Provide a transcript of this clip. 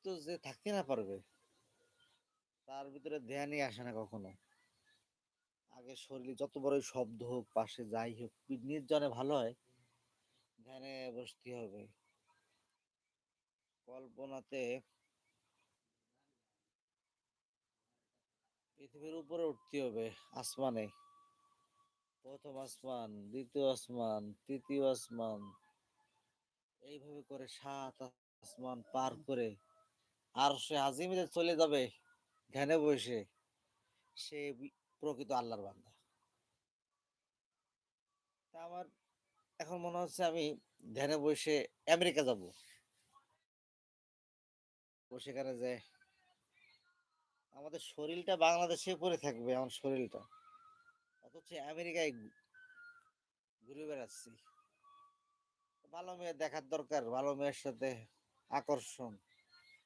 তো যে থাকতে না পারবে তার ভিতরে ধ্যানই আসে না কখনো। আগে শরীরে যত বড়ই শব্দ হোক, পাশে যাই হোক, নির্জনে ভালো হয়, ধ্যানে বসতে হবে। কল্পনাতে পৃথিবীর উপরে উঠতে হবে, আসমানে। প্রথম আসমান, দ্বিতীয় আসমান, তৃতীয় আসমান, এইভাবে করে ৭ আসমান পার করে আরশে আজিমে চলে যাবে ধ্যানে বসে, সে প্রকৃত আল্লাহর বান্দা। তা আমার এখন মনে হচ্ছে আমি ধ্যানে বসে আমেরিকা যাব। সেখানে যে আমাদের শরীরটা বাংলাদেশে পড়ে থাকবে, আমার শরীরটা অথচ আমেরিকায় ঘুরে বেড়াচ্ছি। ভালো মেয়ে দেখার দরকার, ভালো মেয়ের সাথে আকর্ষণ,